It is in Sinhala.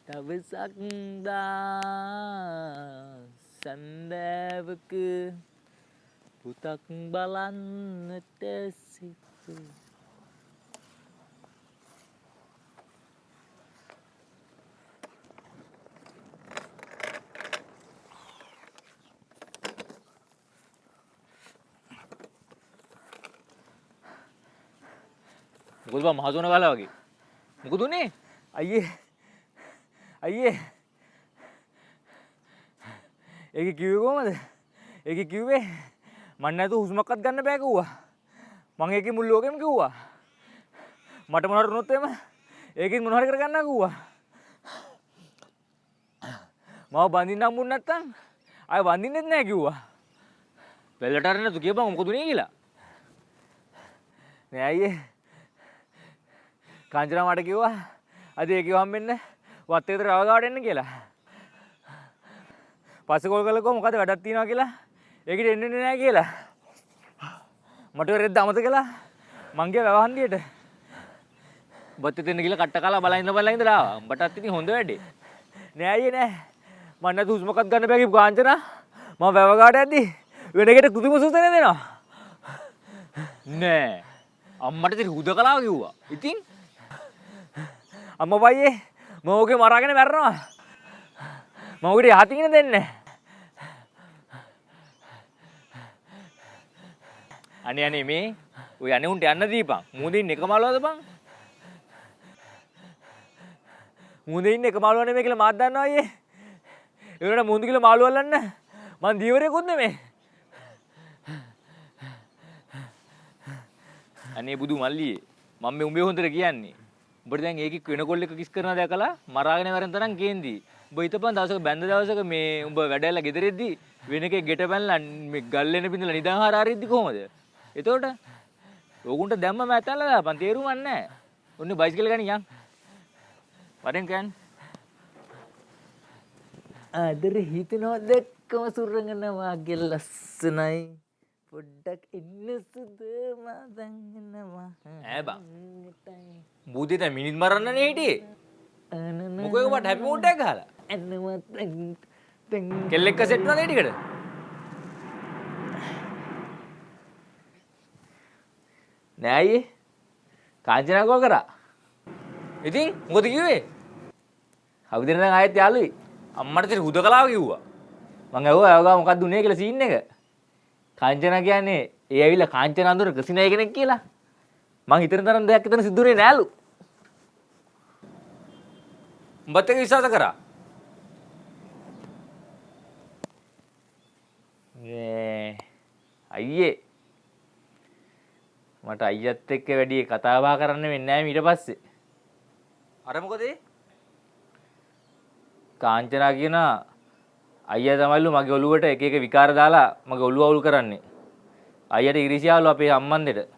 දවසක් දා සන්දෑවක පුතක් බලන්නට සිත මොකද බා මහසොන කාලා වගේ මොකද උනේ අයියේ ඒක කිව්වේ කොහමද? ඒක කිව්වේ මන් නැතුව හුස්මක්වත් ගන්න බෑ කිව්වා. මං ඒකේ මුල් ලෝකෙම කිව්වා. මට මොනවාර වුණොත් එම ඒකෙන් මොනවාරි කරගන්නවා කිව්වා. මම බඳින්න හම්බුනේ නැත්තම් ආයෙ බඳින්නෙත් නෑ කිව්වා. බෙල්ලට අරින්න තු කියපන් මොකද උනේ කියලා. නෑ අයියේ. කාංචනා මට කිව්වා අද ඒකේ හම්බෙන්න වත්තේකට රව ගාවට එන්න කියලා. පස්සේ කෝල් කළා කොහොම මොකද වැඩක් තියනවා කියලා. ඒකට එන්නේ නැහැ කියලා. මට වෙරෙද්ද අමතක කළා. මං ගියා වැවහන්දියට. බත් දෙන්න කියලා කට්ට කාලා බලන් ඉඳලා ආවා. උඹටත් ඉතින් හොඳ වැඩේ. නෑ අයියේ නෑ. මන් නැතු හුස්මක්වත් ගන්න බෑ කිව්ව කාංචනා. මම වැව ගාවට යද්දි වෙන එකට කෘතිම සුසනේ දෙනවා. නෑ. අම්මට ඉතින් හුදකලාව කිව්වා. ඉතින් අම්මා බයියේ මම ඔගේ මරාගෙන මැරනවා. මම උඩ යහතින් දෙන්නේ. අනේ මේ ඔය අනේ උන්ට යන්න දීපන්. මුදින් එක මාළුවද බං? මුදින් එක මාළුව නෙමෙයි කියලා මාත් දන්නවා අයියේ. ඒ උනට මුන්දු කියලා මාළුව අල්ලන්න මං දීවරයකුත් නෙමෙයි. අනේ බුදු මල්ලියේ මම මේ උඹේ හොඳට කියන්නේ. උඹට දැන් ඒකේ වෙන කොල්ලෙක් කිස් කරනවා දැකලා මරාගෙන වරෙන් තරම් කේන්ති. උඹ හිතපන් දවසක බැඳ දවසක මේ උඹ වැඩැල්ල ගෙදරෙද්දි වෙන එකේ ගෙට පැනලා මේ ගල්ලෙන බින්දලා නිදාහාර ආරිද්දි කොහමද? එතකොට ඕගුන්ට දැම්මම ඇතල්ලා දාපන් තේරුමක් නැහැ. ඔන්නේ බයිසිකල් ගනියන්. වරෙන් කෑන්. ආදර හිතනවා දැක්කම සුරංගනවා ගේ ලස්සනයි. පොඩ්ඩක් ඉන්න සුද මදන්නවා. ඈ බං. බුදිත මිනිත් මරන්නනේ හිටියේ. මොකෝ එක මට හැපි මූඩ් එකක් ගහලා. කෙල්ලෙක්ක සෙට් වුණාද ඒ ටිකට? නෑ අයියේ. කාංචනා කෝල් කරා. ඉතින් මොකද කිව්වේ? අවුදින නම් ආයෙත් යාළුයි. අම්මට ඉතින් හුදකලාව කිව්වා. මං ඇහුවා ඔයගා මොකක්ද උනේ කියලා සීන් එක. කාංචනා කියන්නේ ඒ ඇවිල්ලා කාංචනා අඳුර කසිනය කෙනෙක් කියලා. මං හිතන තරම් දෙයක් එතන සිද්ධුනේ නෑලු. උඹත් එක විශ්වාස කරා. අයියේ මට අයියත් එක්ක වැඩි කතා බහ කරන්න වෙන්නේ නැහැ ඊට පස්සේ. අර මොකද ඒ? කාංචනා කියන අයියා තමයිලු මගේ ඔළුවට එක එක විකාර දාලා මගේ ඔළුව අවුල් කරන්නේ. අයියට ඉරිසියාවලු අපේ අම්මන්දෙට.